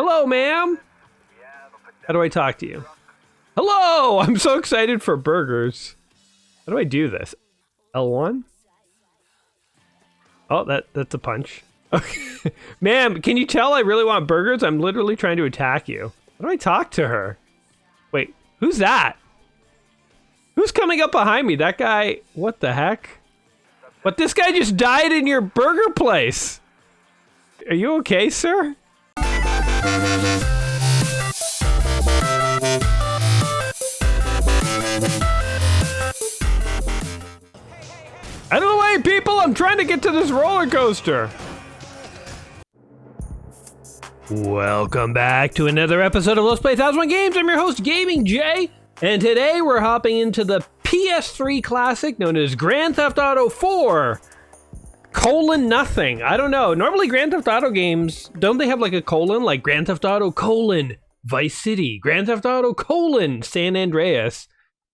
Hello, ma'am. How do I talk to you? Hello! I'm so excited for burgers. How do I do this? L1? Oh, that's a punch. Okay. Ma'am, can you tell I really want burgers? I'm literally trying to attack you. How do I talk to her? Wait, who's that? Who's coming up behind me? That guy, what the heck? But this guy just died in your burger place. Are you okay, sir? Out of the way, people! I'm trying to get to this roller coaster. Welcome back to another episode of Let's Play 1001 Games. I'm your host, Gaming Jay, and today we're hopping into the PS3 classic known as Grand Theft Auto 4. Nothing. I don't know. Normally Grand Theft Auto games, don't they have like a colon? Like Grand Theft Auto : Vice City, Grand Theft Auto : San Andreas.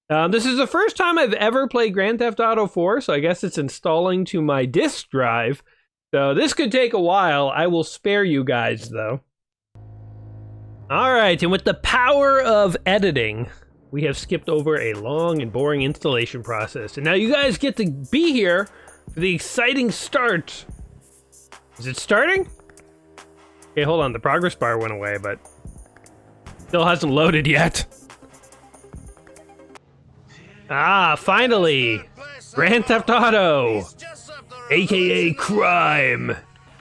This is the first time I've ever played Grand Theft Auto 4, so I guess it's installing to my disk drive. So this could take a while. I will spare you guys, though. Alright, and with the power of editing, we have skipped over a long and boring installation process. And now you guys get to be here for the exciting start. Is it starting? Okay, hold on. The progress bar went away, but still hasn't loaded yet. Ah, finally! Grand Theft Auto! AKA crime!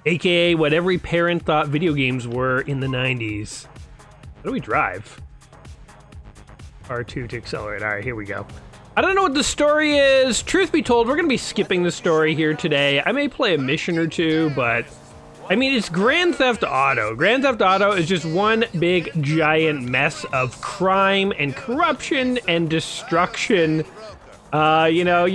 AKA what every parent thought video games were in the 90s. How do we drive? R2 to accelerate. Alright, here we go. I don't know what the story is. Truth be told, we're going to be skipping the story here today. I may play a mission or two, but I mean, it's Grand Theft Auto. Grand Theft Auto is just one big giant mess of crime and corruption and destruction. You know,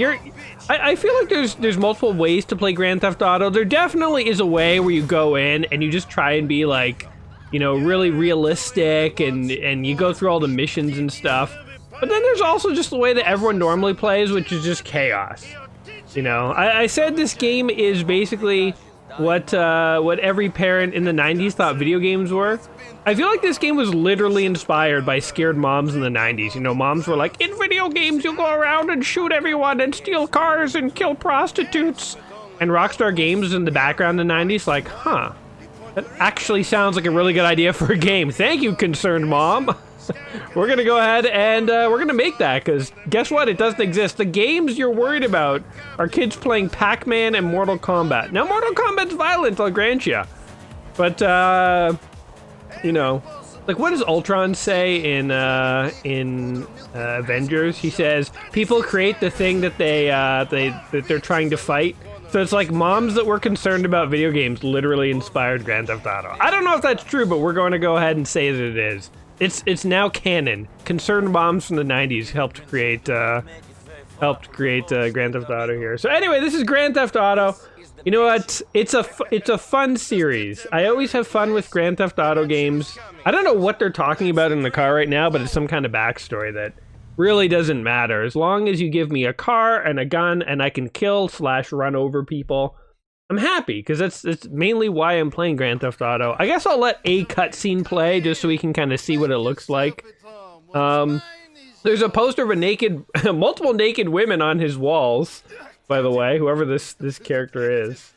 I feel like there's multiple ways to play Grand Theft Auto. There definitely is a way where you go in and you just try and be like, you know, really realistic and you go through all the missions and stuff. But then there's also just the way that everyone normally plays, which is just chaos. You know, I said this game is basically what every parent in the 90s thought video games were. I feel like this game was literally inspired by scared moms in the 90s. You know, moms were like, in video games you'll go around and shoot everyone and steal cars and kill prostitutes. And Rockstar Games was in the background in the 90s like, huh, that actually sounds like a really good idea for a game. Thank you, concerned mom. We're gonna go ahead and we're gonna make that, because guess what? It doesn't exist. The games you're worried about are kids playing Pac-Man and Mortal Kombat. Now, Mortal Kombat's violent, I'll grant you. But, you know, like what does Ultron say in Avengers? He says, people create the thing that they're trying to fight. So it's like moms that were concerned about video games literally inspired Grand Theft Auto. I don't know if that's true, but we're going to go ahead and say that it is. It's now canon. Concerned moms from the 90s helped create Grand Theft Auto here. So anyway, this is Grand Theft Auto. You know what? It's a fun series. I always have fun with Grand Theft Auto games. I don't know what they're talking about in the car right now, but it's some kind of backstory that really doesn't matter. As long as you give me a car and a gun and I can kill / run over people, I'm happy, because that's mainly why I'm playing Grand Theft Auto. I guess I'll let a cutscene play just so we can kind of see what it looks like. There's a poster of multiple naked women on his walls, by the way, whoever this character is.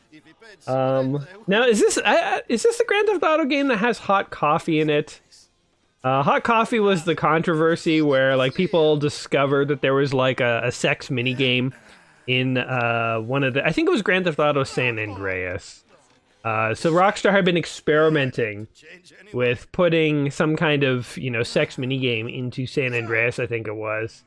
Now, is this the Grand Theft Auto game that has hot coffee in it? Hot coffee was the controversy where like people discovered that there was like a sex minigame in one of the, I think it was Grand Theft Auto San Andreas. So Rockstar had been experimenting with putting some kind of, you know, sex minigame into San Andreas, I think it was.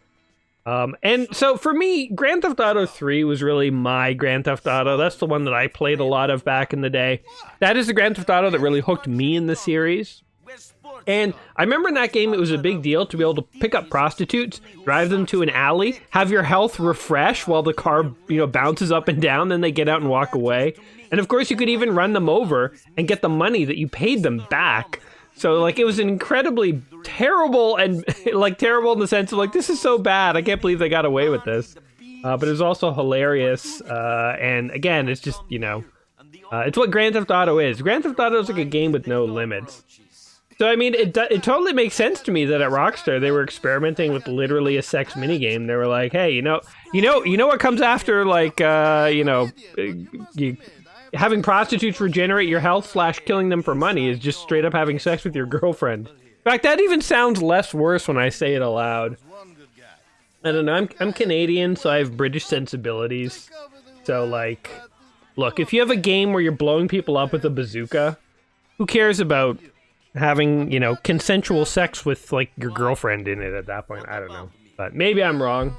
And so for me, Grand Theft Auto 3 was really my Grand Theft Auto. That's the one that I played a lot of back in the day. That is the Grand Theft Auto that really hooked me in the series. And I remember in that game, it was a big deal to be able to pick up prostitutes, drive them to an alley, have your health refresh while the car, you know, bounces up and down, then they get out and walk away. And of course, you could even run them over and get the money that you paid them back. So, like, it was incredibly terrible, and, like, terrible in the sense of, like, this is so bad, I can't believe they got away with this. But it was also hilarious, and again, it's just, you know, it's what Grand Theft Auto is. Grand Theft Auto is like a game with no limits. So I mean, it totally makes sense to me that at Rockstar they were experimenting with literally a sex minigame. They were like, hey, you know what comes after like having prostitutes regenerate your health / killing them for money is just straight up having sex with your girlfriend. In fact, that even sounds less worse when I say it aloud. I don't know. I'm Canadian, so I have British sensibilities. So like, look, if you have a game where you're blowing people up with a bazooka, who cares about having, you know, consensual sex with, like, your girlfriend in it at that point? I don't know. But maybe I'm wrong.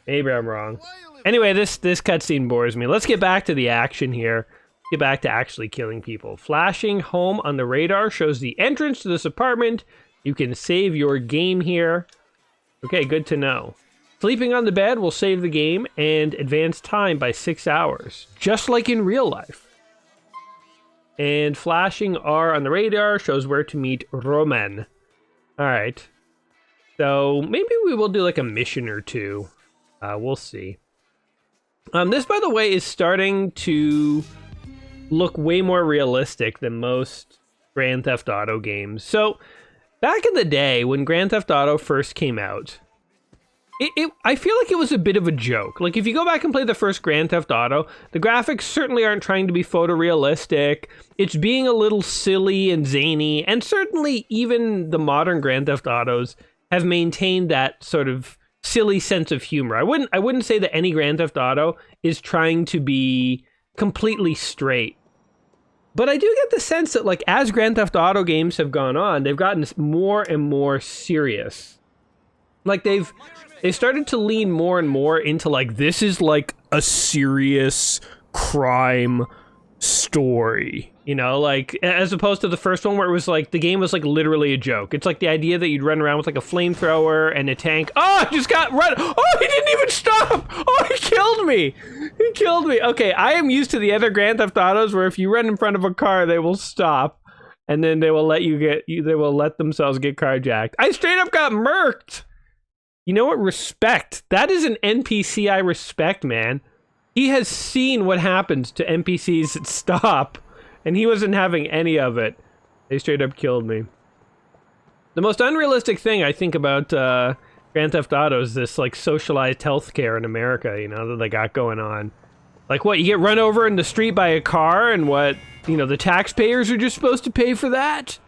Maybe I'm wrong. Anyway, this cutscene bores me. Let's get back to the action here. Get back to actually killing people. Flashing home on the radar shows the entrance to this apartment. You can save your game here. Okay, good to know. Sleeping on the bed will save the game and advance time by 6 hours, just like in real life. And flashing R on the radar shows where to meet Roman. Alright. So maybe we will do like a mission or two. We'll see. This, by the way, is starting to look way more realistic than most Grand Theft Auto games. So back in the day when Grand Theft Auto first came out, I feel like it was a bit of a joke. Like, if you go back and play the first Grand Theft Auto, the graphics certainly aren't trying to be photorealistic. It's being a little silly and zany, and certainly even the modern Grand Theft Autos have maintained that sort of silly sense of humor. I wouldn't say that any Grand Theft Auto is trying to be completely straight. But I do get the sense that, like, as Grand Theft Auto games have gone on, they've gotten more and more serious. Like, they've started to lean more and more into, like, this is like a serious crime story, you know, like, as opposed to the first one where it was like the game was like literally a joke. It's like the idea that you'd run around with like a flamethrower and a tank. Oh, I just got run. Oh, he didn't even stop. Oh, he killed me. He killed me. Okay, I am used to the other Grand Theft Autos where if you run in front of a car, they will stop and then they will let they will let themselves get carjacked. I straight up got murked. You know what? Respect. That is an NPC I respect, man. He has seen what happens to NPCs that stop, and he wasn't having any of it. They straight up killed me. The most unrealistic thing I think about Grand Theft Auto is this, like, socialized healthcare in America, you know, that they got going on. Like, what, you get run over in the street by a car, and what, you know, the taxpayers are just supposed to pay for that?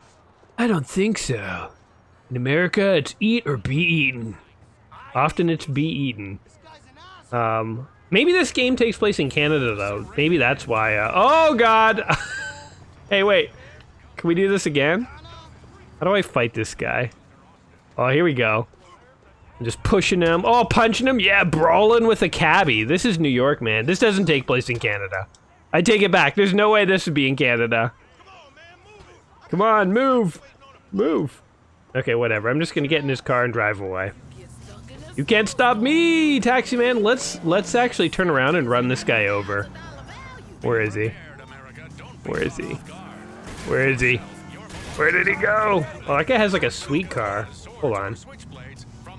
I don't think so. In America, it's eat or be eaten. Often it's be eaten. Maybe this game takes place in Canada, though. Maybe that's why. Oh, God! Hey, wait. Can we do this again? How do I fight this guy? Oh, here we go. I'm just pushing him. Oh, punching him? Yeah, brawling with a cabbie. This is New York, man. This doesn't take place in Canada. I take it back. There's no way this would be in Canada. Come on, move! Move! Okay, whatever. I'm just gonna get in this car and drive away. You can't stop me, taxi man. Let's actually turn around and run this guy over. Where is he? Where is he? Where is he? Where did he go? Oh, that guy has like a sweet car. Hold on.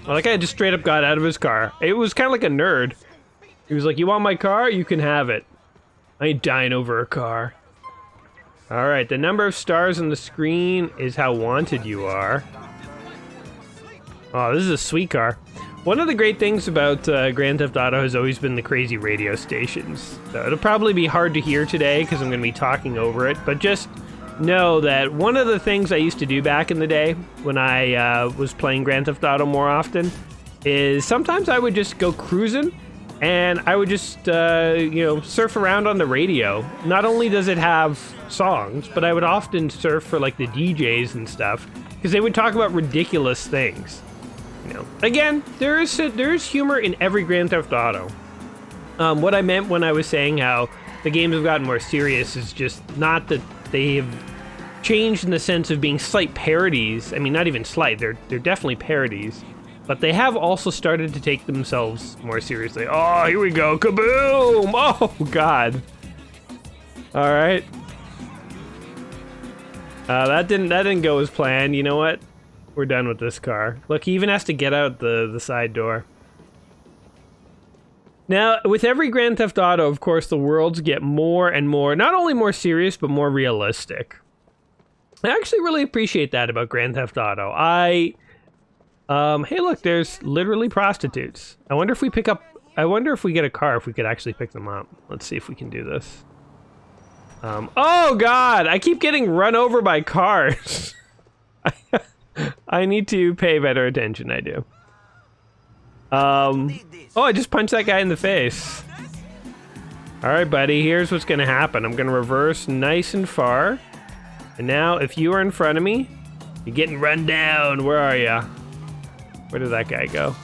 Oh, that guy just straight up got out of his car. It was kind of like a nerd. He was like, you want my car? You can have it. I ain't dying over a car. All right, the number of stars on the screen is how wanted you are. Oh, this is a sweet car. One of the great things about Grand Theft Auto has always been the crazy radio stations. So it'll probably be hard to hear today because I'm going to be talking over it, but just know that one of the things I used to do back in the day when I was playing Grand Theft Auto more often is sometimes I would just go cruising and I would just, surf around on the radio. Not only does it have songs, but I would often surf for like the DJs and stuff because they would talk about ridiculous things. You know, again, there is humor in every Grand Theft Auto. What I meant when I was saying how the games have gotten more serious is just not that they have changed in the sense of being slight parodies. I mean, not even slight, they're definitely parodies. But they have also started to take themselves more seriously. Oh, here we go, kaboom! Oh, God. All right. That didn't go as planned. You know what? We're done with this car. Look, he even has to get out the side door. Now, with every Grand Theft Auto, of course, the worlds get more and more, not only more serious, but more realistic. I actually really appreciate that about Grand Theft Auto. Hey look, there's literally prostitutes. I wonder if we get a car, if we could actually pick them up. Let's see if we can do this. Oh God, I keep getting run over by cars. I need to pay better attention, I do. Oh, I just punched that guy in the face. All right, buddy, here's what's gonna happen. I'm gonna reverse nice and far. And now, if you are in front of me, you're getting run down. Where are ya? Where did that guy go?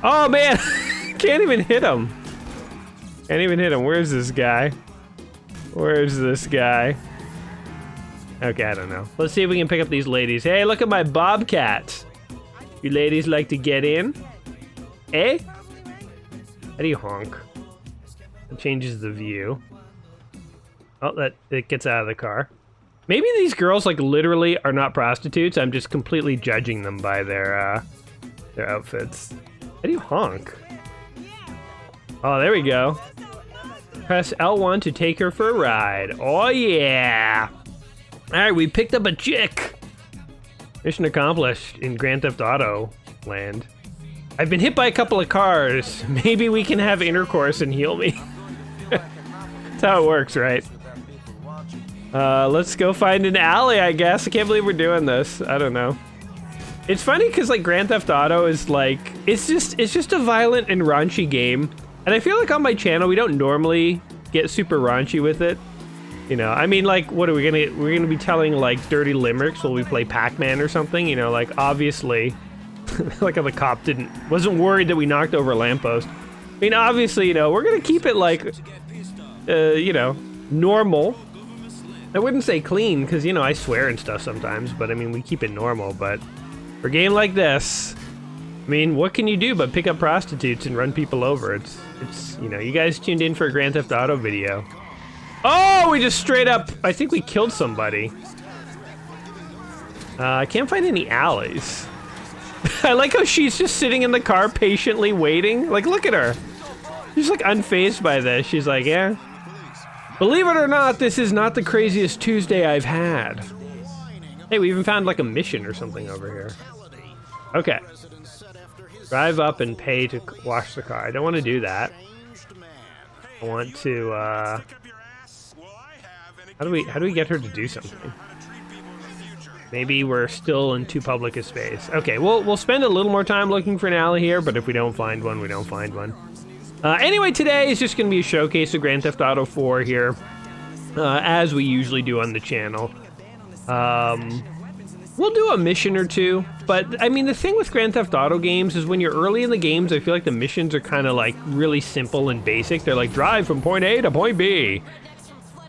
Oh man, can't even hit him. Can't even hit him. Where's this guy? Where's this guy? Okay, I don't know. Let's see if we can pick up these ladies. Hey, look at my bobcat. You ladies like to get in? Eh? How do you honk? It changes the view. Oh, it gets out of the car. Maybe these girls like literally are not prostitutes. I'm just completely judging them by their outfits. How do you honk? Oh, there we go. Press L1 to take her for a ride. Oh yeah! All right, we picked up a chick. Mission accomplished in Grand Theft Auto land. I've been hit by a couple of cars. Maybe we can have intercourse and heal me. That's how it works, right? Let's go find an alley, I guess. I can't believe we're doing this. I don't know. It's funny because like Grand Theft Auto is like, it's just a violent and raunchy game. And I feel like on my channel, we don't normally get super raunchy with it. You know, I mean, like, what are we're gonna be telling like dirty limericks while we play Pac-Man or something? You know, like obviously, like how the cop wasn't worried that we knocked over a lamppost. I mean, obviously, you know, we're gonna keep it like, you know, normal. I wouldn't say clean, because, you know, I swear and stuff sometimes, but I mean, we keep it normal. But for a game like this, I mean, what can you do but pick up prostitutes and run people over? It's you know, you guys tuned in for a Grand Theft Auto video. Oh, we just straight up, I think we killed somebody. I can't find any alleys. I like how she's just sitting in the car patiently waiting. Like, look at her. She's like unfazed by this. She's like, yeah. Believe it or not, this is not the craziest Tuesday I've had. Hey, we even found like a mission or something over here. Okay. Drive up and pay to wash the car. I don't want to do that. I want to, how do we get her to do something? Maybe we're still in too public a space. Okay, we'll spend a little more time looking for an alley here, but if we don't find one, we don't find one. Anyway, today is just going to be a showcase of Grand Theft Auto 4 here, as we usually do on the channel. We'll do a mission or two, but I mean, the thing with Grand Theft Auto games is when you're early in the games, I feel like the missions are kind of like really simple and basic. They're like, drive from point A to point B.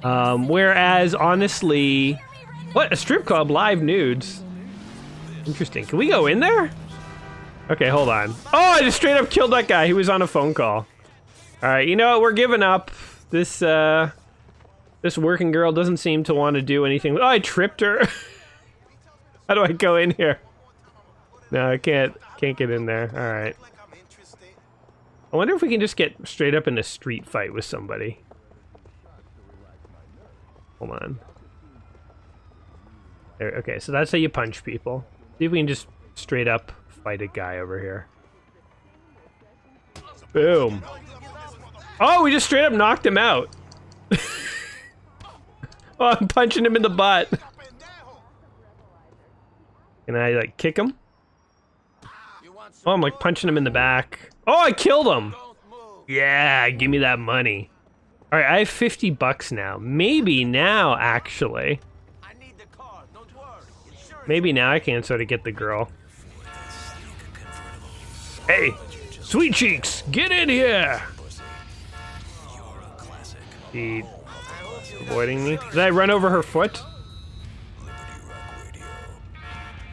Whereas, honestly, what? A strip club, live nudes. Interesting. Can we go in there? Okay, hold on. Oh, I just straight up killed that guy. He was on a phone call. All right, you know what? We're giving up. This working girl doesn't seem to want to do anything. Oh, I tripped her. How do I go in here? No, I can't get in there. All right. I wonder if we can just get straight up in a street fight with somebody. Hold on. There, okay, so that's how you punch people. See if we can just straight up fight a guy over here. Boom. Oh, we just straight up knocked him out. Oh, I'm punching him in the butt. Can I, like, kick him? Oh, I'm, like, punching him in the back. Oh, I killed him! Yeah, give me that money. Alright, I have 50 bucks now. Maybe now, actually. Maybe now I can sort of get the girl. Hey, sweet cheeks, get in here! She avoiding me? Did I run over her foot?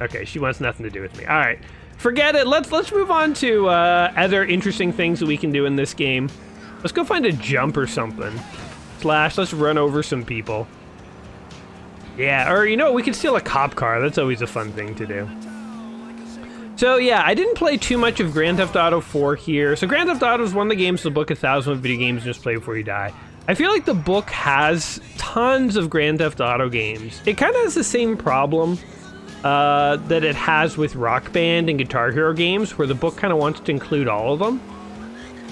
Okay, she wants nothing to do with me. All right, forget it. Let's move on to other interesting things that we can do in this game. Let's go find a jump or something. Slash, let's run over some people. Yeah, or you know, we can steal a cop car. That's always a fun thing to do. So yeah, I didn't play too much of Grand Theft Auto 4 here. So Grand Theft Auto is one of the games in the book 1,000 video games just play before you die. I feel like the book has tons of Grand Theft Auto games. It kind of has the same problem that it has with Rock Band and Guitar Hero games, where the book kind of wants to include all of them.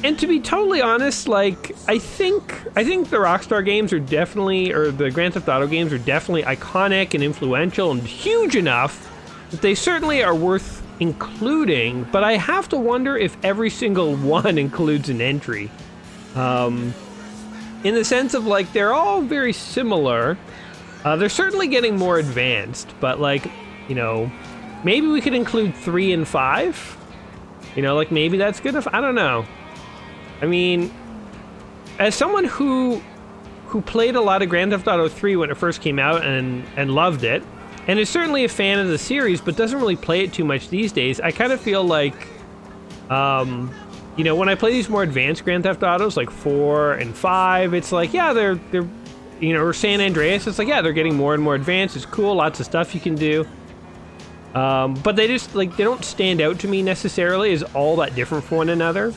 And to be totally honest, like, I think the Rockstar games are definitely, or the Grand Theft Auto games are definitely iconic and influential and huge enough that they certainly are worth including, but I have to wonder if every single one includes an entry. In the sense of, like, they're all very similar. They're certainly getting more advanced, but, like, you know, maybe we could include 3 and 5? You know, like, maybe that's good enough? I don't know. I mean, as someone who played a lot of Grand Theft Auto 3 when it first came out and loved it, and is certainly a fan of the series, but doesn't really play it too much these days, I kind of feel like, you know, when I play these more advanced Grand Theft Autos, like 4 and 5, it's like, yeah, they're, you know, or San Andreas, it's like, yeah, they're getting more and more advanced. It's cool, lots of stuff you can do. But they just, like, they don't stand out to me necessarily as all that different from one another.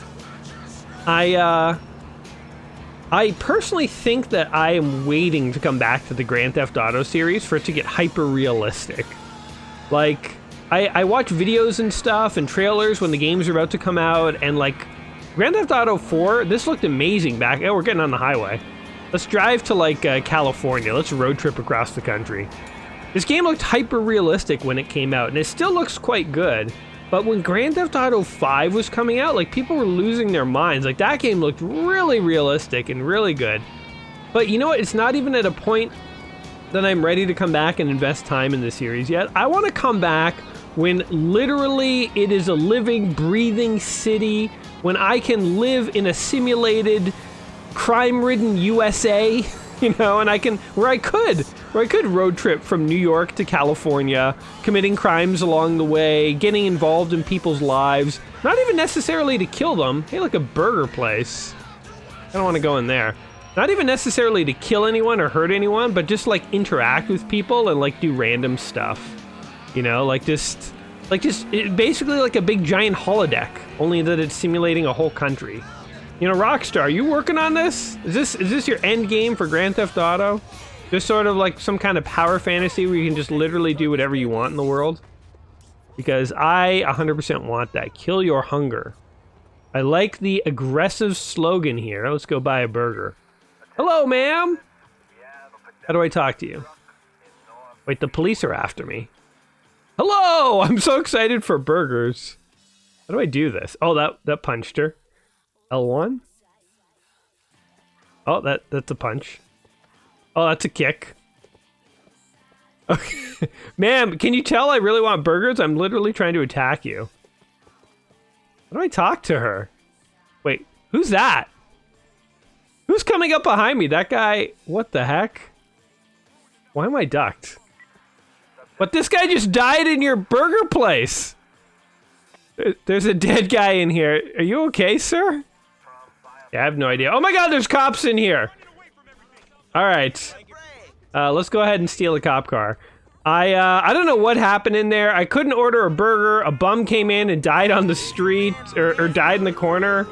I personally think that I am waiting to come back to the Grand Theft Auto series for it to get hyper realistic. Like, I watch videos and stuff and trailers when the games are about to come out, and like Grand Theft Auto 4, this looked amazing back. Oh, we're getting on the highway. Let's drive to like California. Let's road trip across the country. This game looked hyper realistic when it came out, and it still looks quite good. But when Grand Theft Auto 5 was coming out, like, people were losing their minds. Like, that game looked really realistic and really good. But you know what? It's not even at a point that I'm ready to come back and invest time in the series yet. I want to come back when literally it is a living, breathing city, when I can live in a simulated, crime-ridden USA, you know, and where I could road trip from New York to California, committing crimes along the way, getting involved in people's lives, not even necessarily to kill them. Hey, like a burger place. I don't want to go in there. Not even necessarily to kill anyone or hurt anyone, but just like interact with people and like do random stuff. You know, basically like a big giant holodeck, only that it's simulating a whole country. You know, Rockstar, are you working on this? Is this your end game for Grand Theft Auto? Just sort of like some kind of power fantasy where you can just literally do whatever you want in the world? Because I 100% want that. Kill your hunger. I like the aggressive slogan here. Let's go buy a burger. Hello, ma'am. How do I talk to you? Wait, the police are after me. Hello! I'm so excited for burgers. How do I do this? Oh, that punched her. L1? Oh, that's a punch. Oh, that's a kick. Okay. Ma'am, can you tell I really want burgers? I'm literally trying to attack you. How do I talk to her? Wait, who's that? Who's coming up behind me? That guy, what the heck? Why am I ducked? But this guy just died in your burger place. There's a dead guy in here. Are you okay, sir? Yeah, I have no idea. Oh my god, there's cops in here. All right. Let's go ahead and steal a cop car. I don't know what happened in there. I couldn't order a burger. A bum came in and died on the street, or died in the corner.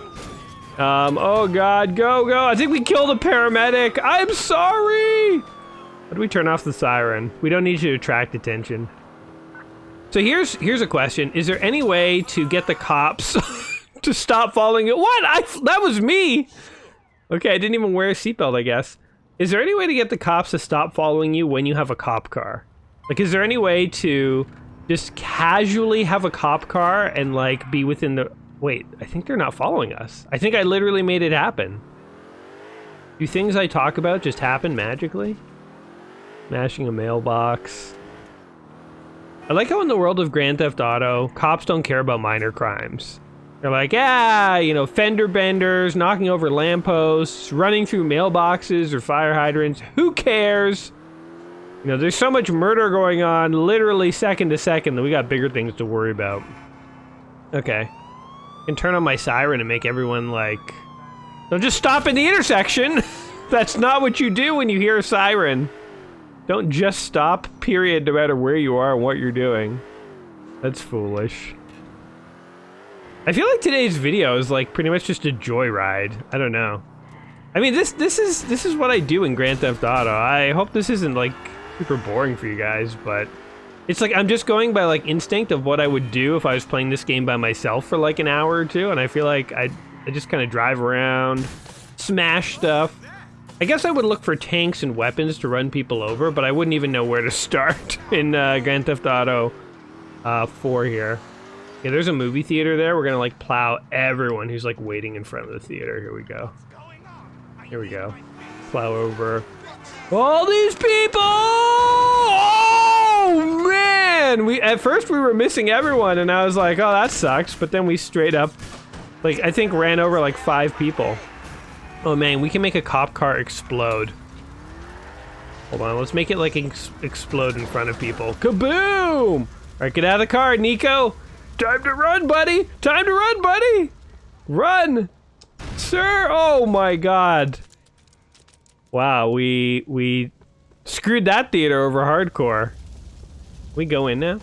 Oh god, go. I think we killed a paramedic. I'm sorry. How do we turn off the siren? We don't need you to attract attention. So here's a question. Is there any way to get the cops to stop following you? What? That was me. Okay, I didn't even wear a seatbelt, I guess. Is there any way to get the cops to stop following you when you have a cop car? Like, is there any way to just casually have a cop car and, like, be within the... Wait, I think they're not following us. I think I literally made it happen. Do things I talk about just happen magically? Smashing a mailbox. I like how in the world of Grand Theft Auto, cops don't care about minor crimes. They're like, yeah, you know, fender benders, knocking over lampposts, running through mailboxes or fire hydrants. Who cares? You know, there's so much murder going on, literally second to second, that we got bigger things to worry about. Okay. I can turn on my siren and make everyone, like... Don't just stop in the intersection! That's not what you do when you hear a siren. Don't just stop, period, no matter where you are and what you're doing. That's foolish. I feel like today's video is like pretty much just a joyride. I don't know. I mean, this is what I do in Grand Theft Auto. I hope this isn't like super boring for you guys, but it's like I'm just going by like instinct of what I would do if I was playing this game by myself for like an hour or two, and I feel like I just kind of drive around, smash stuff. I guess I would look for tanks and weapons to run people over, but I wouldn't even know where to start in Grand Theft Auto 4 here. Yeah, there's a movie theater there. We're gonna like plow everyone who's like waiting in front of the theater. Here we go. Here we go. Plow over all these people! Oh man! At first we were missing everyone, and I was like, oh, that sucks. But then we straight up, like, I think ran over like 5 people. Oh man, we can make a cop car explode. Hold on, let's make it like explode in front of people. Kaboom! All right, get out of the car, Nico. Time to run, buddy. Time to run, buddy. Run. Sir, oh my god. Wow, we screwed that theater over hardcore. We go in now?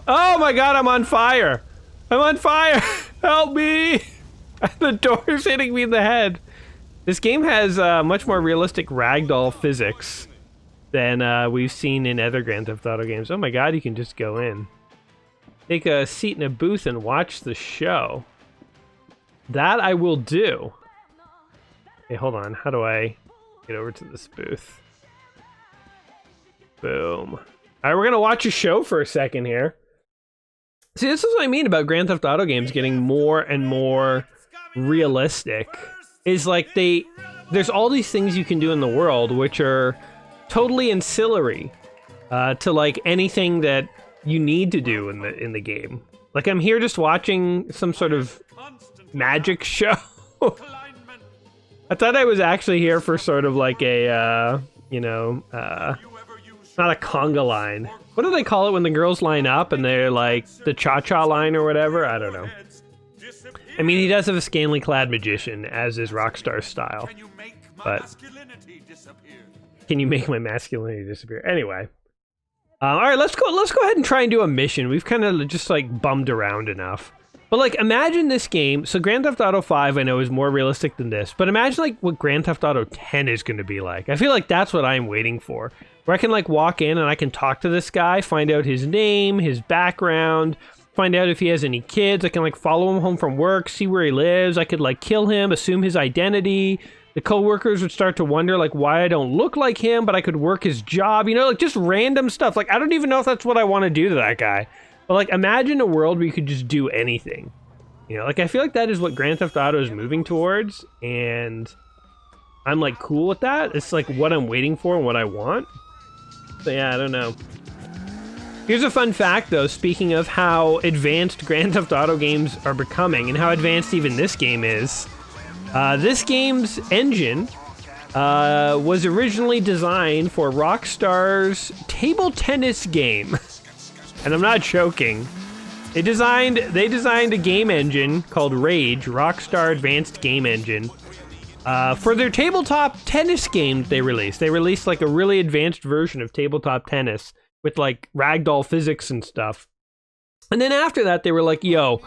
Oh my god, I'm on fire! I'm on fire! Help me! The door's hitting me in the head. This game has much more realistic ragdoll physics than we've seen in other Grand Theft Auto games. Oh my god, you can just go in. Take a seat in a booth and watch the show. That I will do. Okay, hold on. How do I get over to this booth? Boom. All right, we're gonna watch a show for a second here. See, this is what I mean about Grand Theft Auto games getting more and more realistic. Is like there's all these things you can do in the world which are totally ancillary to like anything that you need to do in the game. Like I'm here just watching some sort of magic show. I thought I was actually here for sort of like a, not a conga line. What do they call it when the girls line up and they're like the cha-cha line or whatever? I don't know. I mean, he does have a scantily clad magician, as is Rockstar's style. But can you make my masculinity disappear? Anyway. All right, let's go ahead and try and do a mission. We've kind of just like bummed around enough. But like, imagine this game. So Grand Theft Auto 5, I know, is more realistic than this. But imagine like what Grand Theft Auto 10 is going to be like. I feel like that's what I'm waiting for. Where I can like walk in and I can talk to this guy, find out his name, his background, find out if he has any kids. I can like follow him home from work, see where he lives. I could like kill him, assume his identity. The coworkers would start to wonder like why I don't look like him, but I could work his job, you know, like just random stuff. Like I don't even know if that's what I want to do to that guy. But like imagine a world where you could just do anything. You know, like I feel like that is what Grand Theft Auto is moving towards, and I'm like cool with that. It's like what I'm waiting for and what I want. So yeah, I don't know. Here's a fun fact though, speaking of how advanced Grand Theft Auto games are becoming and how advanced even this game is. This game's engine was originally designed for Rockstar's table tennis game. And I'm not joking. They designed a game engine called Rage, Rockstar Advanced Game Engine, for their tabletop tennis game they released. They released like a really advanced version of tabletop tennis with like ragdoll physics and stuff. And then after that, they were like, yo,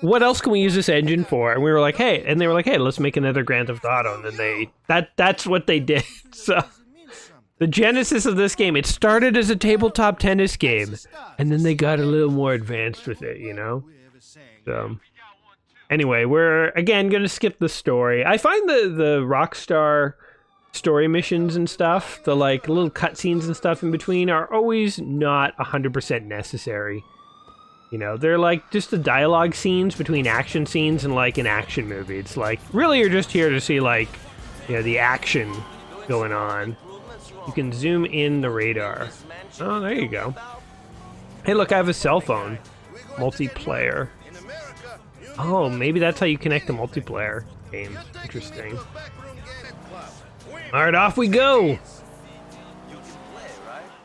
what else can we use this engine for? And we were like, hey, and they were like, hey, let's make another Grand Theft Auto. And then that's what they did. So the genesis of this game, it started as a tabletop tennis game, and then they got a little more advanced with it, you know? So anyway, we're again gonna skip the story. I find the Rockstar story missions and stuff, the like little cutscenes and stuff in between are always not 100% necessary. You know, they're like just the dialogue scenes between action scenes and like an action movie. It's like, really you're just here to see like, you know, the action going on. You can zoom in the radar. Oh, there you go. Hey, look, I have a cell phone. Multiplayer. Oh, maybe that's how you connect to multiplayer games. Interesting. All right, off we go.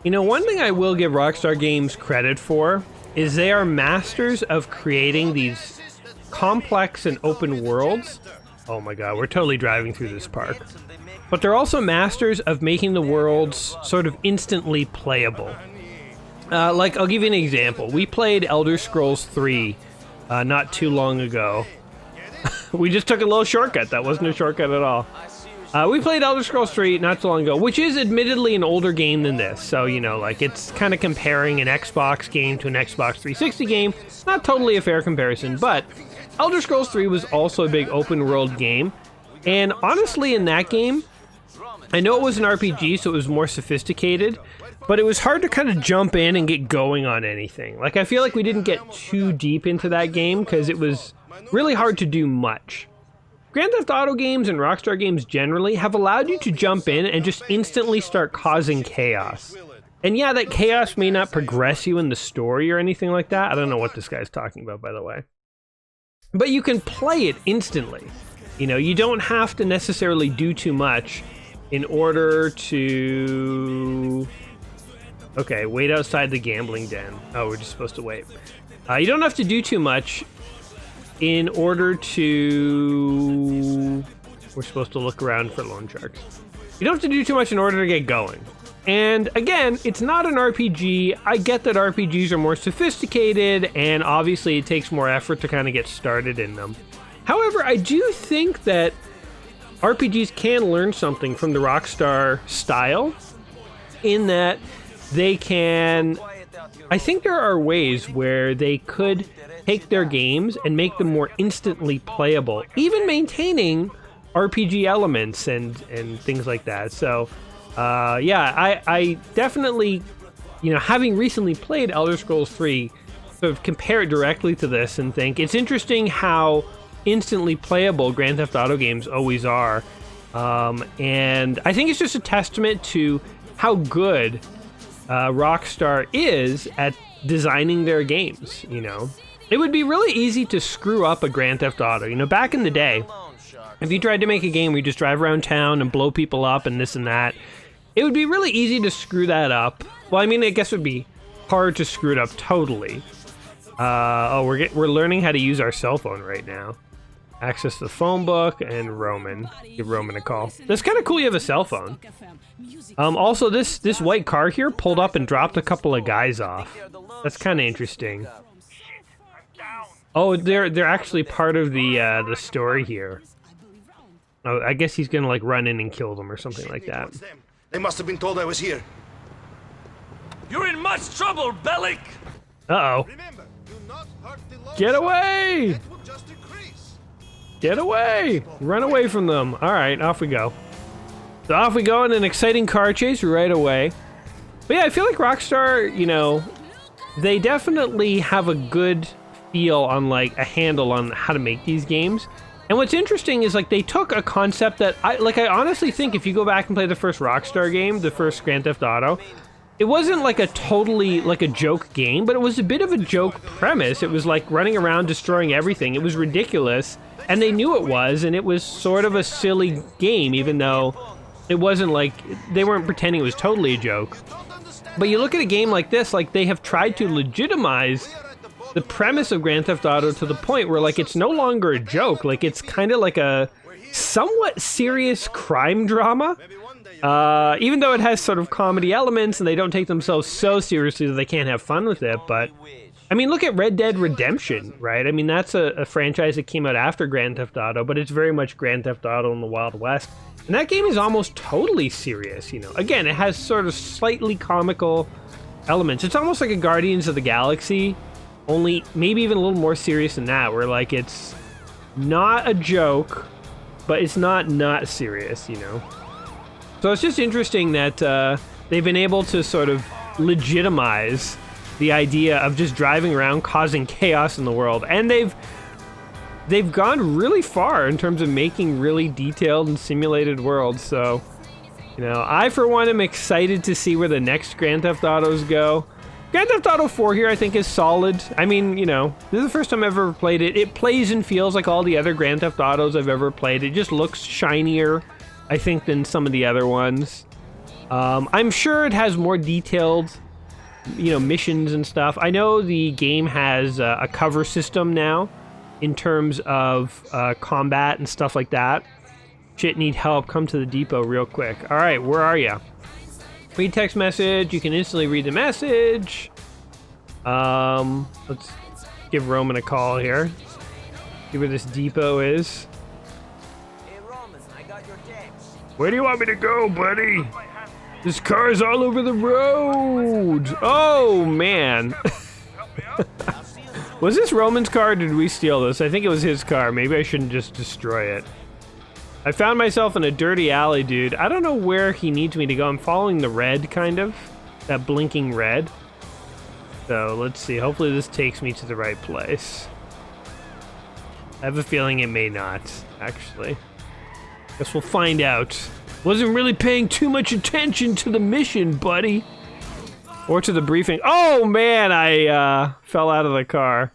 You know, one thing I will give Rockstar Games credit for is they are masters of creating these complex and open worlds. Oh my god, we're totally driving through this park. But they're also masters of making the worlds sort of instantly playable. Like, I'll give you an example. We played Elder Scrolls 3 not too long ago. We just took a little shortcut. That wasn't a shortcut at all. We played Elder Scrolls 3 not so long ago, which is admittedly an older game than this. So, you know, like, it's kind of comparing an Xbox game to an Xbox 360 game. Not totally a fair comparison, but Elder Scrolls 3 was also a big open world game. And honestly, in that game, I know it was an RPG, so it was more sophisticated, but it was hard to kind of jump in and get going on anything. Like, I feel like we didn't get too deep into that game because it was really hard to do much. Grand Theft Auto games and Rockstar games generally have allowed you to jump in and just instantly start causing chaos. And yeah, that chaos may not progress you in the story or anything like that. I don't know what this guy's talking about, by the way. But you can play it instantly. You know, you don't have to necessarily do too much in order to... Okay, wait outside the gambling den. Oh, we're just supposed to wait. You don't have to do too much in order to... We're supposed to look around for loan sharks. You don't have to do too much in order to get going. And again, it's not an RPG. I get that RPGs are more sophisticated, and obviously it takes more effort to kind of get started in them. However, I do think that RPGs can learn something from the Rockstar style, in that they can... I think there are ways where they could take their games and make them more instantly playable, even maintaining RPG elements and things like that. So, yeah, I definitely, you know, having recently played Elder Scrolls 3, sort of compare it directly to this and think it's interesting how instantly playable Grand Theft Auto games always are. And I think it's just a testament to how good Rockstar is at designing their games, you know. It would be really easy to screw up a Grand Theft Auto. You know, back in the day, if you tried to make a game where you just drive around town and blow people up and this and that, it would be really easy to screw that up. Well, I mean, I guess it would be hard to screw it up totally. Oh, we're learning how to use our cell phone right now. Access the phone book and Roman. Give Roman a call. That's kind of cool you have a cell phone. Also, this white car here pulled up and dropped a couple of guys off. That's kind of interesting. Oh, they're actually part of the story here. Oh, I guess he's gonna like run in and kill them or something like that. They must have been told I was here. You're in much trouble, Bellic! Uh-oh. Get away! Get away! Run away from them. Alright, off we go. So off we go in an exciting car chase right away. But yeah, I feel like Rockstar, you know, they definitely have a good feel on like a handle on how to make these games. And what's interesting is like they took a concept that I honestly think if you go back and play the first Rockstar game, the first Grand Theft Auto, it wasn't like a totally like a joke game, but it was a bit of a joke premise. It was like running around destroying everything. It was ridiculous, and they knew it was, and it was sort of a silly game, even though it wasn't like they weren't pretending it was totally a joke. But you look at a game like this, like they have tried to legitimize the premise of Grand Theft Auto to the point where like it's no longer a joke. Like it's kind of like a somewhat serious crime drama. Even though it has sort of comedy elements and they don't take themselves so seriously that they can't have fun with it. But I mean, look at Red Dead Redemption, right? I mean, that's a franchise that came out after Grand Theft Auto, but it's very much Grand Theft Auto in the Wild West. And that game is almost totally serious, you know. Again, it has sort of slightly comical elements. It's almost like a Guardians of the Galaxy, only maybe even a little more serious than that, where like it's not a joke, but it's not serious, you know. So it's just interesting that they've been able to sort of legitimize the idea of just driving around causing chaos in the world. And they've gone really far in terms of making really detailed and simulated worlds. So, you know, I for one am excited to see where the next Grand Theft Autos go. Grand Theft Auto 4 here I think is solid. I mean, you know, this is the first time I've ever played it. It plays and feels like all the other Grand Theft Autos I've ever played. It just looks shinier, I think, than some of the other ones. I'm sure it has more detailed, you know, missions and stuff. I know the game has a cover system now in terms of combat and stuff like that. Shit, need help. Come to the depot real quick. All right, where are you? Read text message. You can instantly read the message. Let's give Roman a call here. See where this depot is. Hey Roman, I got your text. Where do you want me to go, buddy? This car's all over the road. Oh, man. Was this Roman's car or did we steal this? I think it was his car. Maybe I shouldn't just destroy it. I found myself in a dirty alley, dude. I don't know where he needs me to go. I'm following the red, kind of. That blinking red. So, let's see. Hopefully this takes me to the right place. I have a feeling it may not, actually. Guess we'll find out. Wasn't really paying too much attention to the mission, buddy. Or to the briefing. Oh, man, I fell out of the car.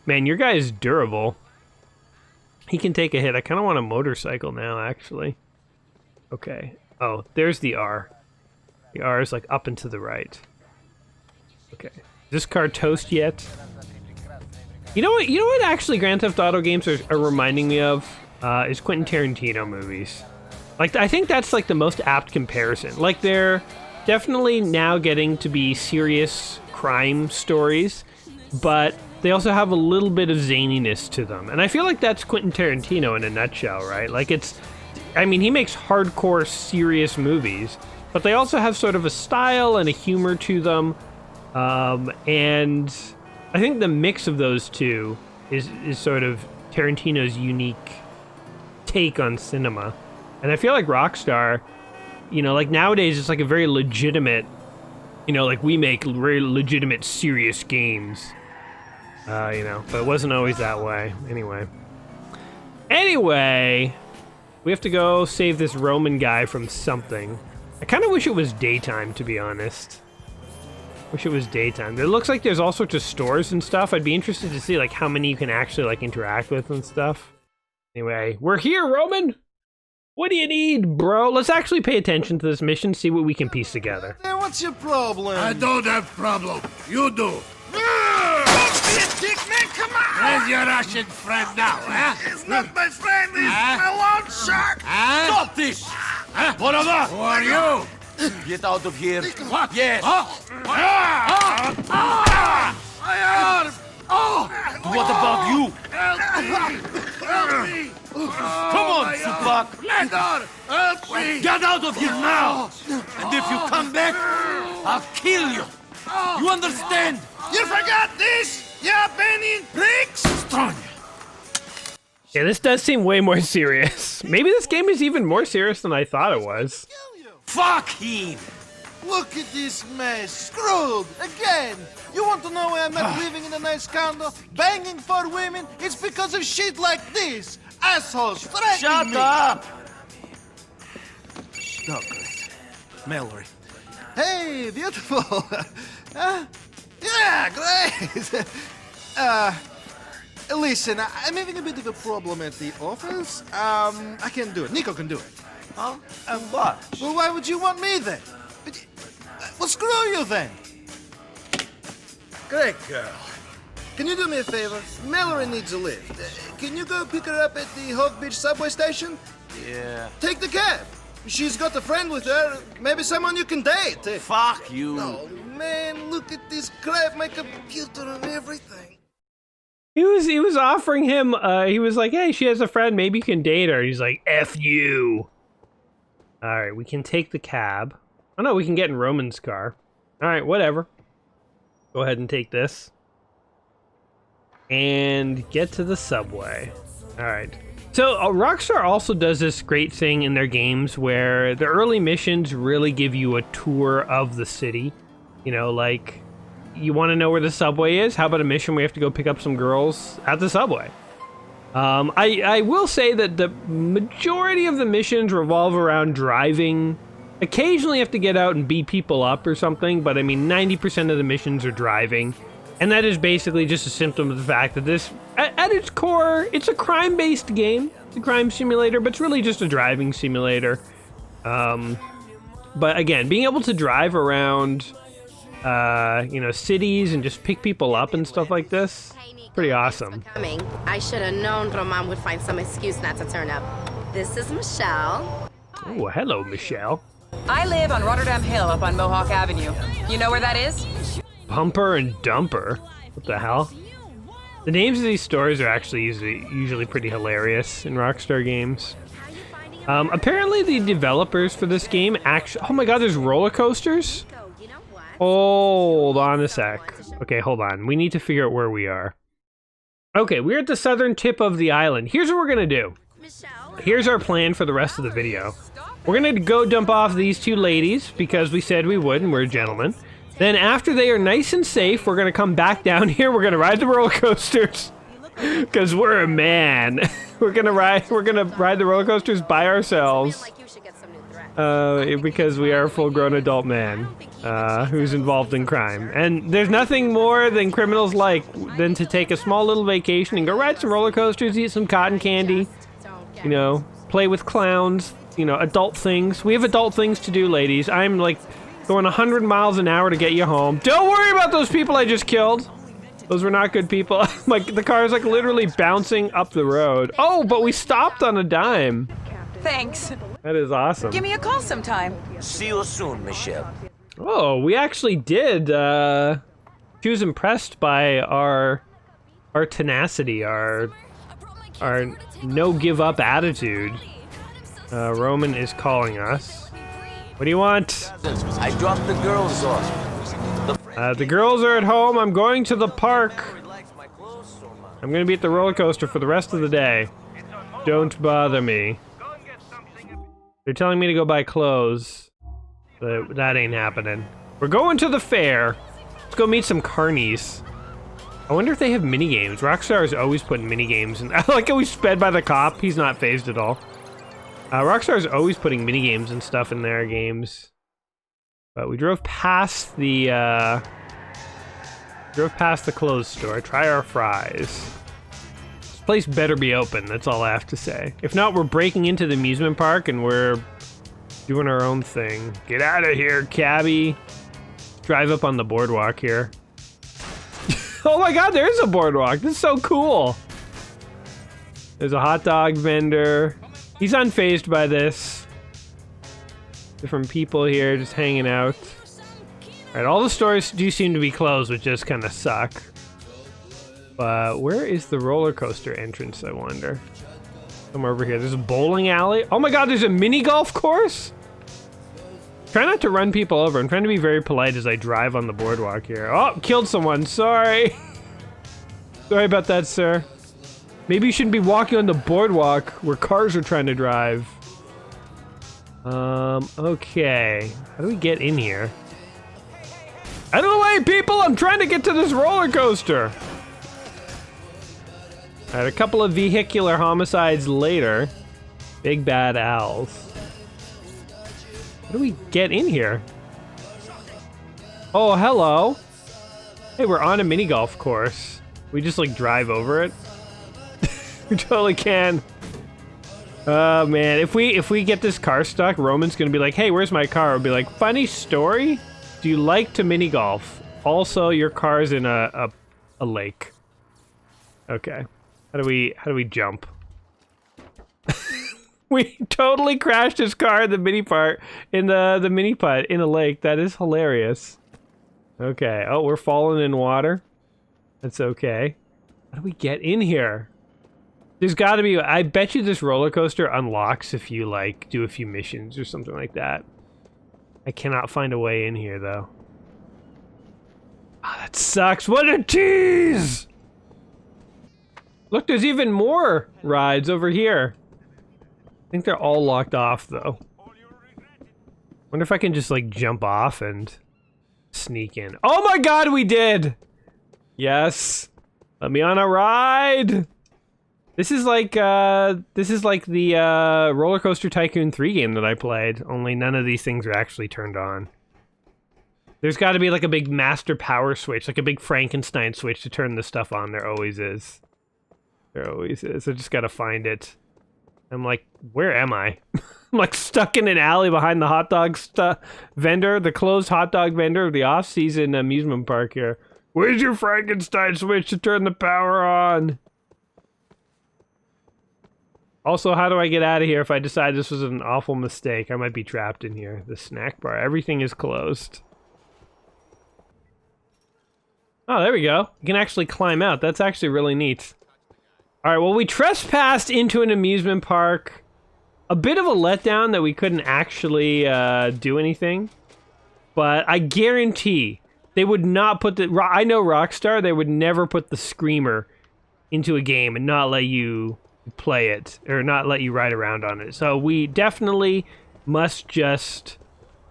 Man, your guy is durable. He can take a hit. I kind of want a motorcycle now, actually. Okay. Oh, there's the R. The R is like up and to the right. Okay. Is this car toast yet? You know what? You know what? Actually, Grand Theft Auto games are reminding me of is Quentin Tarantino movies. Like, I think that's like the most apt comparison. Like, they're definitely now getting to be serious crime stories, but they also have a little bit of zaniness to them. And I feel like that's Quentin Tarantino in a nutshell, right? Like, I mean, he makes hardcore, serious movies, but they also have sort of a style and a humor to them. And I think the mix of those two is sort of Tarantino's unique take on cinema. And I feel like Rockstar, you know, like nowadays it's like a very legitimate, you know, like we make very legitimate, serious games. You know, but it wasn't always that way. Anyway, we have to go save this Roman guy from something. I kind of wish it was daytime, to be honest. Wish it was daytime. It looks like there's all sorts of stores and stuff. I'd be interested to see like how many you can actually like interact with and stuff. Anyway, we're here, Roman. What do you need, bro? Let's actually pay attention to this mission, see what we can piece together. Hey, what's your problem? I don't have problem. You do. Don't be a dick, man, come on! Where's your Russian friend now, huh? It's not my friend, it's my loan shark! Stop this! Huh? Who are you? Get out of here. What? Yes. What about you? Help me! Come on, Tupac! Landor! Help me! Get out of here now! And if you come back, I'll kill you! You understand? You forgot this? You Benin pricks? Strong! Yeah, this does seem way more serious. Maybe this game is even more serious than I thought it was. Fuck him! Look at this mess. Screwed again. You want to know why I'm not living in a nice condo, banging for women? It's because of shit like this. Assholes threatening Shut me. up! Oh, great. Mallory. Hey, beautiful. Yeah, great. Listen, I'm having a bit of a problem at the office. I can do it. Nico can do it. Huh? And what? Well, why would you want me then? Well, screw you then. Great girl. Can you do me a favor? Mallory needs a lift. Can you go pick her up at the Hove Beach subway station? Yeah. Take the cab. She's got a friend with her. Maybe someone you can date. Fuck you. Oh, man, look at this crap. My computer and everything. He was offering him, he was like, hey, she has a friend, maybe you can date her. He's like, F you. All right, we can take the cab. Oh no, we can get in Roman's car. All right, whatever. Go ahead and take this. And get to the subway. All right. So Rockstar also does this great thing in their games where the early missions really give you a tour of the city. You know, like, you want to know where the subway is? How about a mission where you have to go pick up some girls at the subway? I will say that the majority of the missions revolve around driving. Occasionally you have to get out and beat people up or something, but I mean 90% of the missions are driving. And that is basically just a symptom of the fact that this, at its core, it's a crime-based game. It's a crime simulator, but it's really just a driving simulator. But again, being able to drive around, you know, cities and just pick people up and stuff like this, pretty awesome. Coming. I should have known Roman would find some excuse not to turn up. This is Michelle. Oh, hello, Michelle. I live on Rotterdam Hill up on Mohawk Avenue. You know where that is? Bumper and Dumper. What the hell? The names of these stores are actually usually pretty hilarious in Rockstar games. Apparently the developers for this game actually... Oh my god, there's roller coasters? You know what? Hold on a sec. Okay, hold on. We need to figure out where we are. Okay, we're at the southern tip of the island. Here's what we're gonna do. Michelle. Here's our plan for the rest of the video. We're gonna go dump off these two ladies because we said we would and we're gentlemen. Then after they are nice and safe, we're gonna come back down here. We're gonna ride the roller coasters because we're a man. we're gonna ride the roller coasters by ourselves Like you should get some new threats. because we are a full-grown adult man who's involved in crime. And there's nothing more than criminals like than to take a small little vacation and go ride some roller coasters, eat some cotton candy, Don't get you know, play with clowns, you know, adult things. We have adult things to do, ladies. I'm like going 100 miles an hour to get you home. Don't worry about those people I just killed. Those were not good people. Like the car is like literally bouncing up the road. Oh, but we stopped on a dime. Thanks. That is awesome. Give me a call sometime. See you soon, Michelle. Oh, we actually did. She was impressed by our tenacity, our no give up attitude. Roman is calling us. What do you want? I dropped the girls off. The girls are at home. I'm going to the park. Relax my clothes so much. I'm gonna be at the roller coaster for the rest of the day. Don't bother me. They're telling me to go buy clothes, but that ain't happening. We're going to the fair. Let's go meet some carnies. I wonder if they have mini games. Rockstar is always putting mini games in. I like how we sped by the cop. He's not phased at all. Rockstar is always putting mini games and stuff in their games. But we drove past the clothes store. Try our fries. This place better be open. That's all I have to say. If not, we're breaking into the amusement park and we're doing our own thing. Get out of here, cabbie. Drive up on the boardwalk here. Oh my god, there is a boardwalk. This is so cool. There's a hot dog vendor. He's unfazed by this. Different people here just hanging out. Alright, all the stores do seem to be closed, which just kind of suck. But where is the roller coaster entrance, I wonder? Somewhere over here. There's a bowling alley. Oh my god, there's a mini golf course? Try not to run people over. I'm trying to be very polite as I drive on the boardwalk here. Oh, killed someone. Sorry. Sorry about that, sir. Maybe you shouldn't be walking on the boardwalk where cars are trying to drive. Okay. How do we get in here? Out of the way, people! I'm trying to get to this roller coaster! Alright, a couple of vehicular homicides later. Big bad owls. How do we get in here? Oh, hello. Hey, we're on a mini golf course. We just like drive over it. We totally can. Oh man, if we get this car stuck, Roman's gonna be like, "Hey, where's my car?" I'll be like, "Funny story. Do you like to mini golf? Also, your car's in a lake." Okay. How do we jump? We totally crashed his car in the mini part in the mini putt in a lake. That is hilarious. Okay. Oh, we're falling in water. That's okay. How do we get in here? There's gotta be, I bet you this roller coaster unlocks if you like do a few missions or something like that. I cannot find a way in here though. Ah, that sucks. What a tease! Look, there's even more rides over here. I think they're all locked off though. Wonder if I can just like jump off and sneak in. Oh my god, we did! Yes. Let me on a ride! This is like the Roller Coaster Tycoon 3 game that I played, only none of these things are actually turned on. There's gotta be like a big master power switch, like a big Frankenstein switch to turn this stuff on. There always is. There always is. I just gotta find it. I'm like, where am I? I'm like stuck in an alley behind the hot dog vendor, the closed hot dog vendor of the off-season amusement park here. Where's your Frankenstein switch to turn the power on? Also, how do I get out of here if I decide this was an awful mistake? I might be trapped in here. The snack bar. Everything is closed. Oh, there we go. You can actually climb out. That's actually really neat. Alright, well, we trespassed into an amusement park. A bit of a letdown that we couldn't actually do anything, but I guarantee they would not put the... I know Rockstar, they would never put the screamer into a game and not let you play it, or not let you ride around on it. So we definitely must just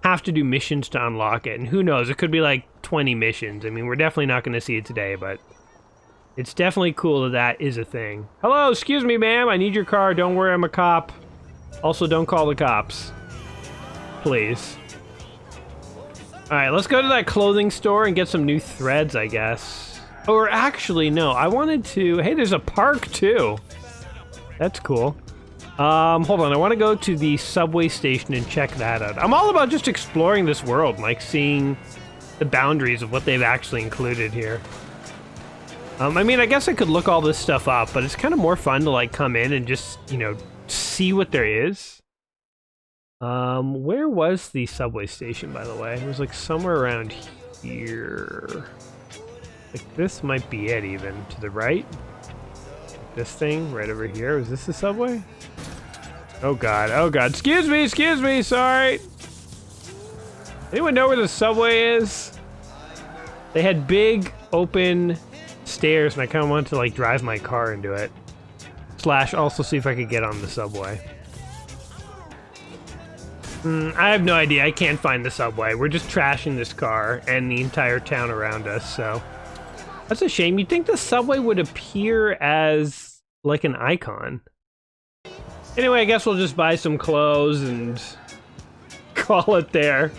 have to do missions to unlock it, and who knows, it could be like 20 missions. I mean, we're definitely not going to see it today, but it's definitely cool that that is a thing. Hello, excuse me, ma'am, I need your car. Don't worry, I'm a cop. Also, don't call the cops. Please. Alright, let's go to that clothing store and get some new threads, I guess. Or actually, no, I wanted to... Hey, there's a park, too. That's cool. Hold on, I want to go to the subway station and check that out. I'm all about just exploring this world, like seeing the boundaries of what they've actually included here. I mean, I guess I could look all this stuff up, but it's kind of more fun to, like, come in and just, you know, see what there is. Where was the subway station, by the way? It was like somewhere around here. Like this might be it, even to the right. This thing right over here. Was this the subway? Oh god, oh god. Excuse me, sorry. Anyone know where the subway is? They had big open stairs and I kind of wanted to like drive my car into it. Slash also see if I could get on the subway. I have no idea. I can't find the subway. We're just trashing this car and the entire town around us, so... That's a shame. You'd think the subway would appear as, like, an icon. Anyway, I guess we'll just buy some clothes and call it there.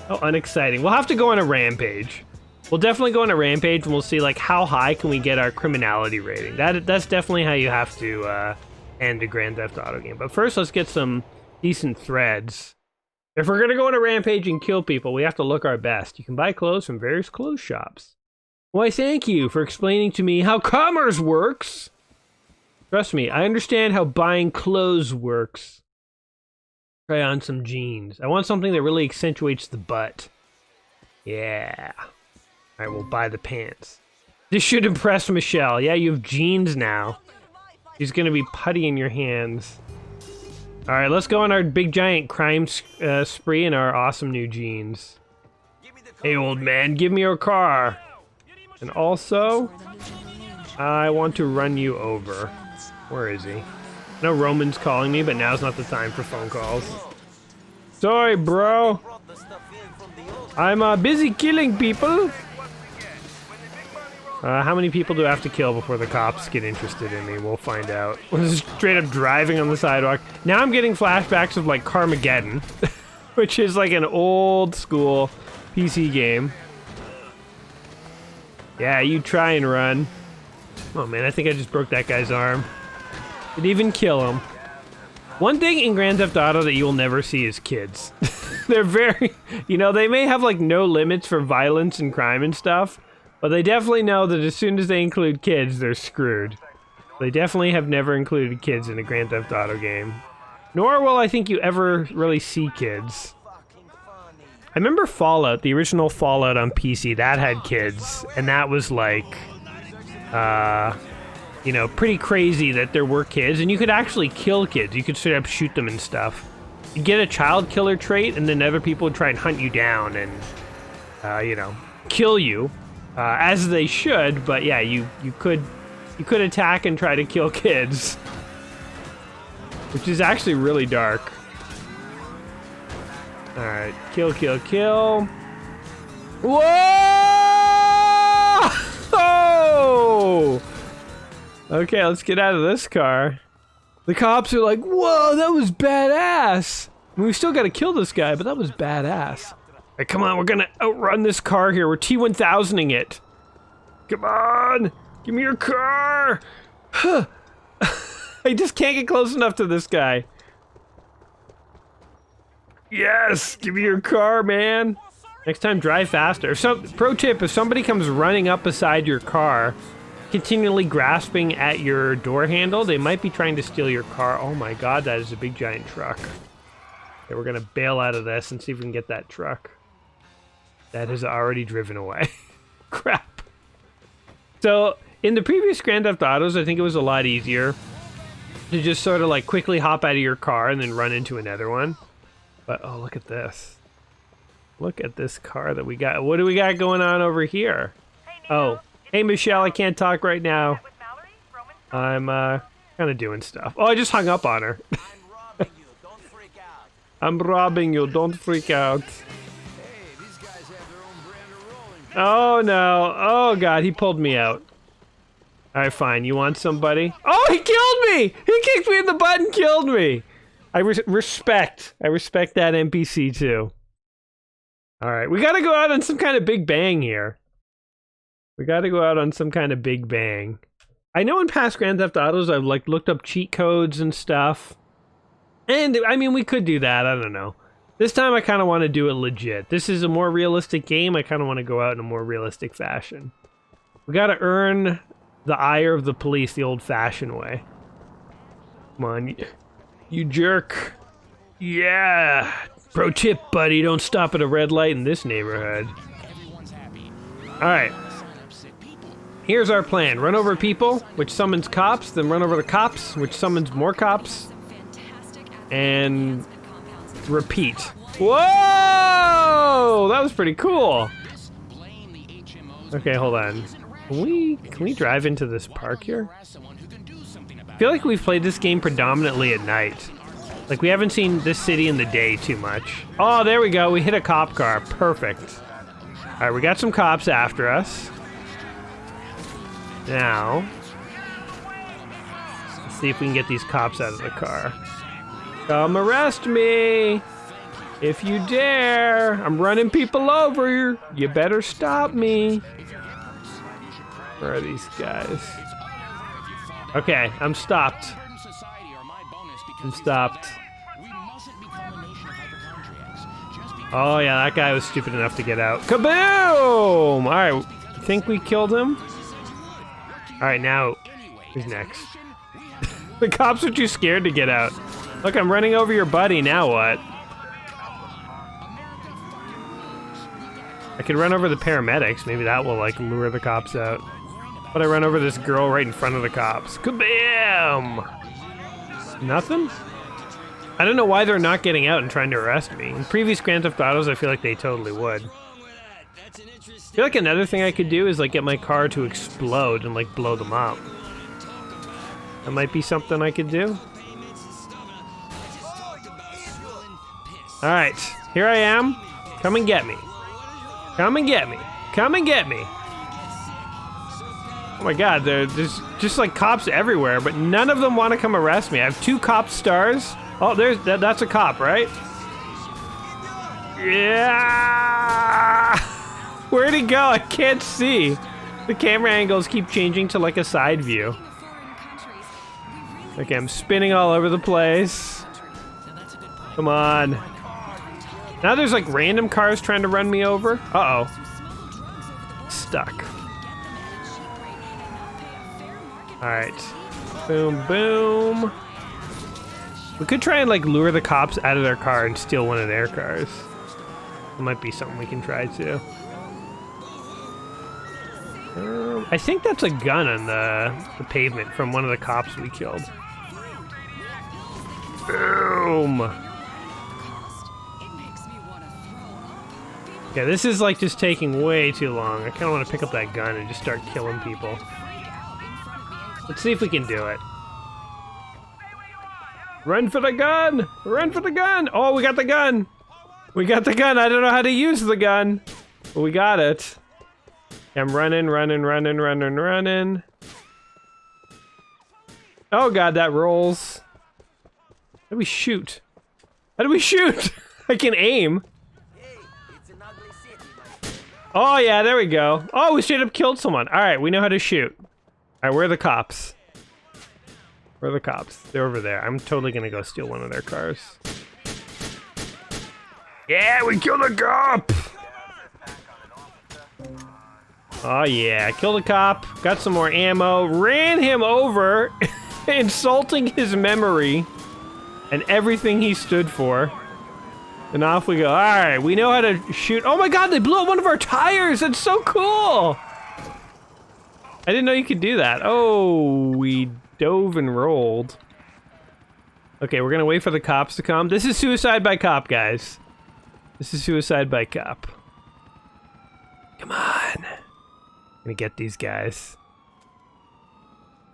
Oh, unexciting. We'll have to go on a rampage. We'll definitely go on a rampage and we'll see, like, how high can we get our criminality rating. That's definitely how you have to end a Grand Theft Auto game. But first, let's get some decent threads. If we're gonna go on a rampage and kill people, we have to look our best. You can buy clothes from various clothes shops. Why, thank you for explaining to me how commerce works. Trust me, I understand how buying clothes works. Try on some jeans. I want something that really accentuates the butt. Yeah. Alright, we'll buy the pants. This should impress Michelle. Yeah, you have jeans now. She's gonna be putty in your hands. Alright, let's go on our big giant crime spree in our awesome new jeans. Hey, old man, give me your car. And also, I want to run you over. Where is he? I know Roman's calling me, but now's not the time for phone calls. Sorry, bro. I'm busy killing people. How many people do I have to kill before the cops get interested in me? We'll find out. We're just straight up driving on the sidewalk. Now I'm getting flashbacks of like Carmageddon, which is like an old school PC game. Yeah, you try and run. Oh man, I think I just broke that guy's arm. Didn't even kill him. One thing in Grand Theft Auto that you'll never see is kids. They're very, you know, they may have like no limits for violence and crime and stuff, but they definitely know that as soon as they include kids, they're screwed. They definitely have never included kids in a Grand Theft Auto game. Nor will I think you ever really see kids. I remember Fallout, the original Fallout on PC, that had kids, and that was like, you know, pretty crazy that there were kids, and you could actually kill kids. You could straight up shoot them and stuff. You'd get a child killer trait, and then other people would try and hunt you down and, you know, kill you, as they should. But yeah, you could attack and try to kill kids, which is actually really dark. All right, kill, kill, kill. Whoa! Oh! Okay, let's get out of this car. The cops are like, whoa, that was badass. I mean, we still gotta kill this guy, but that was badass. All right, come on, we're gonna outrun this car here. We're T-1000ing it. Come on, give me your car. I just can't get close enough to this guy. Yes, give me your car, man. Next time, drive faster. So, pro tip, if somebody comes running up beside your car, continually grasping at your door handle, they might be trying to steal your car. Oh my god, that is a big giant truck. Okay, we're gonna bail out of this and see if we can get that truck. That has already driven away. Crap. So, in the previous Grand Theft Autos, I think it was a lot easier to just sort of like quickly hop out of your car and then run into another one. But oh, look at this. Look at this car that we got. What do we got going on over here? Oh, hey Michelle, I can't talk right now. I'm kind of doing stuff. Oh, I just hung up on her. I'm robbing you, don't freak out. Oh no, oh god, he pulled me out. Alright, fine, you want somebody? Oh, he killed me! He kicked me in the butt and killed me! I respect that NPC too. Alright, we gotta go out on some kind of big bang here. We gotta go out on some kind of big bang. I know in past Grand Theft Autos I've like looked up cheat codes and stuff. And I mean, we could do that, I don't know. This time I kind of want to do it legit. This is a more realistic game, I kind of want to go out in a more realistic fashion. We gotta earn the ire of the police the old-fashioned way. Come on, you jerk. Yeah! Pro tip, buddy, don't stop at a red light in this neighborhood. Alright. Here's our plan. Run over people, which summons cops, then run over the cops, which summons more cops. And repeat. Whoa! That was pretty cool. Okay, hold on. Can we drive into this park here? I feel like we've played this game predominantly at night. Like, we haven't seen this city in the day too much. Oh, there we go. We hit a cop car. Perfect. Alright, we got some cops after us. Now, let's see if we can get these cops out of the car. Come arrest me! If you dare! I'm running people over! You better stop me! Where are these guys? Okay, I'm stopped. I'm stopped. Oh yeah, that guy was stupid enough to get out. Kaboom! Alright, I think we killed him. Alright, now, who's next? The cops are too scared to get out. Look, I'm running over your buddy, now what? I could run over the paramedics, maybe that will like lure the cops out. But I run over this girl right in front of the cops. Kabam! Nothing? I don't know why they're not getting out and trying to arrest me. In previous Grand Theft Autos, I feel like they totally would. I feel like another thing I could do is like get my car to explode and like blow them up. That might be something I could do. Alright, here I am. Come and get me. Come and get me. Come and get me. Oh my god, there's just like cops everywhere, but none of them want to come arrest me. I have 2 cop stars. Oh, that's a cop, right? Yeah! Where'd he go? I can't see. The camera angles keep changing to like a side view. Okay, I'm spinning all over the place. Come on. Now there's like random cars trying to run me over. Uh-oh. Stuck. Alright. Boom, boom. We could try and like lure the cops out of their car and steal one of their cars. It might be something we can try too. I think that's a gun on the pavement from one of the cops we killed. Boom! Yeah, this is like just taking way too long. I kind of want to pick up that gun and just start killing people. Let's see if we can do it. Run for the gun! Run for the gun! Oh, we got the gun! We got the gun! I don't know how to use the gun, but we got it. I'm running, running, running, running, running. Oh god, that rolls. How do we shoot? How do we shoot? I can aim. Oh yeah, there we go. Oh, we straight up killed someone. Alright, we know how to shoot. Alright, where are the cops? Where are the cops? They're over there. I'm totally gonna go steal one of their cars. Yeah, we killed a cop! Oh yeah, killed a cop, got some more ammo, ran him over, insulting his memory and everything he stood for. And off we go. Alright, we know how to shoot. Oh my god, they blew up one of our tires! That's so cool! I didn't know you could do that. Oh, we dove and rolled. Okay, we're gonna wait for the cops to come. This is suicide by cop, guys. This is suicide by cop. Come on. Let me get these guys.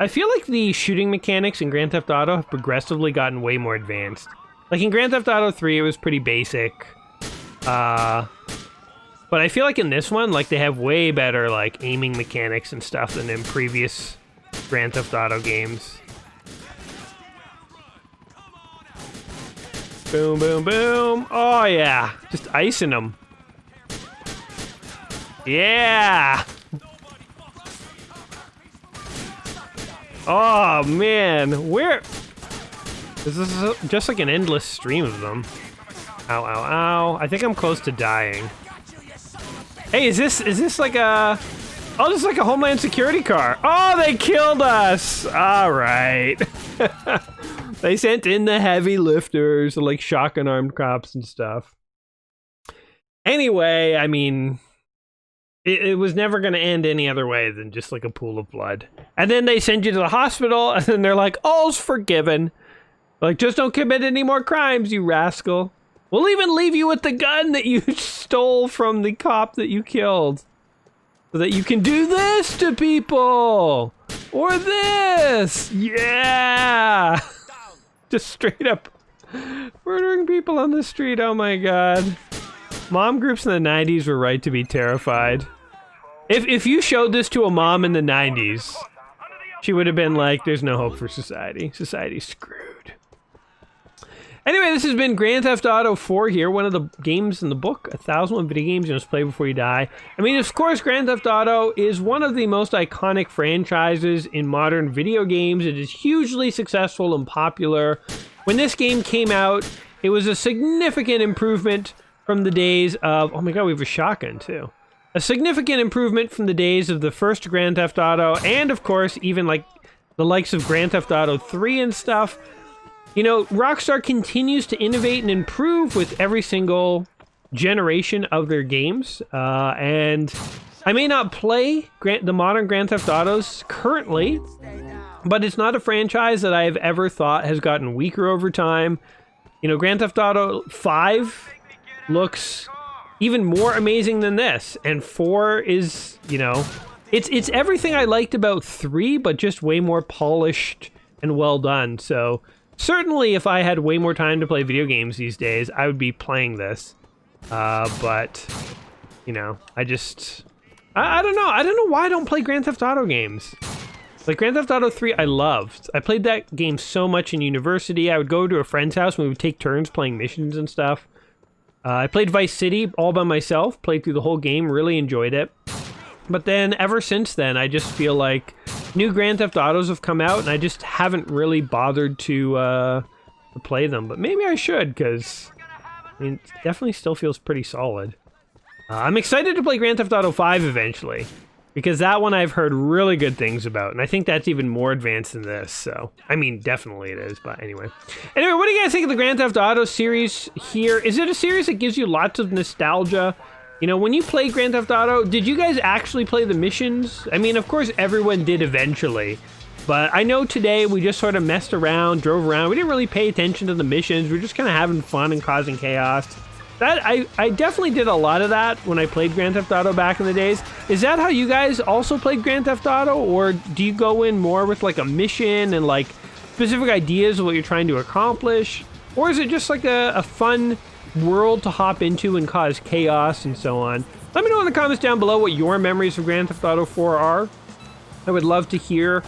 I feel like the shooting mechanics in Grand Theft Auto have progressively gotten way more advanced. Like in Grand Theft Auto 3, it was pretty basic. But I feel like in this one, like they have way better like aiming mechanics and stuff than in previous Grand Theft Auto games. Boom, boom, boom. Oh yeah, just icing them. Yeah. Oh man, where? This is just like an endless stream of them. Ow, ow, ow. I think I'm close to dying. Hey, is this like a... Oh, this is like a Homeland Security car. Oh, they killed us! Alright. They sent in the heavy lifters, like shotgun armed cops and stuff. Anyway, I mean... It was never going to end any other way than just like a pool of blood. And then they send you to the hospital, and then they're like, all's forgiven. Like, just don't commit any more crimes, you rascal. We'll even leave you with the gun that you stole from the cop that you killed. So that you can do this to people! Or this! Yeah! Just straight up murdering people on the street, oh my god. Mom groups in the 90s were right to be terrified. If you showed this to a mom in the 90s, she would have been like, there's no hope for society. Society's screwed. Anyway, this has been Grand Theft Auto 4 here, one of the games in the book, 1001 Video Games You Must Play Before You Die. I mean, of course, Grand Theft Auto is one of the most iconic franchises in modern video games. It is hugely successful and popular. When this game came out, it was a significant improvement from the days of... Oh my god, we have a shotgun, too. A significant improvement from the days of the first Grand Theft Auto, and of course, even like the likes of Grand Theft Auto 3 and stuff. You know, Rockstar continues to innovate and improve with every single generation of their games. And I may not play the modern Grand Theft Autos currently, but it's not a franchise that I've ever thought has gotten weaker over time. You know, Grand Theft Auto 5 looks even more amazing than this, and 4 is, you know, it's everything I liked about 3, but just way more polished and well done. So certainly if I had way more time to play video games these days, I would be playing this. But, you know, I don't know. I don't know why I don't play Grand Theft Auto games. Like Grand Theft Auto 3, I loved. I played that game so much in university. I would go to a friend's house and we would take turns playing missions and stuff. I played Vice City all by myself, played through the whole game, really enjoyed it. But then, ever since then, I just feel like new Grand Theft Autos have come out, and I just haven't really bothered to play them. But maybe I should, because, I mean, it definitely still feels pretty solid. I'm excited to play Grand Theft Auto 5 eventually, because that one I've heard really good things about, and I think that's even more advanced than this, so... I mean, definitely it is, but anyway. Anyway, what do you guys think of the Grand Theft Auto series here? Is it a series that gives you lots of nostalgia? You know, when you played Grand Theft Auto, did you guys actually play the missions? I mean, of course, everyone did eventually, but I know today we just sort of messed around, drove around, we didn't really pay attention to the missions, we were just kind of having fun and causing chaos. That I definitely did a lot of that when I played Grand Theft Auto back in the days. Is that how you guys also played Grand Theft Auto, or do you go in more with like a mission and like specific ideas of what you're trying to accomplish? Or is it just like a fun world to hop into and cause chaos and so on? Let me know in the comments down below what your memories of Grand Theft Auto 4 are. I would love to hear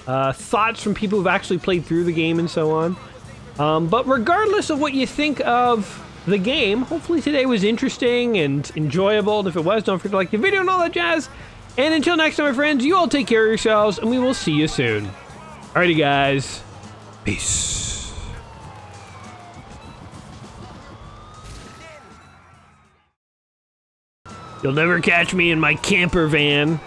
thoughts from people who've actually played through the game and so on. But regardless of what you think of the game, hopefully today was interesting and enjoyable. And if it was, don't forget to like the video and all that jazz. And until next time, my friends, you all take care of yourselves, and we will see you soon. Alrighty, guys. Peace. You'll never catch me in my camper van.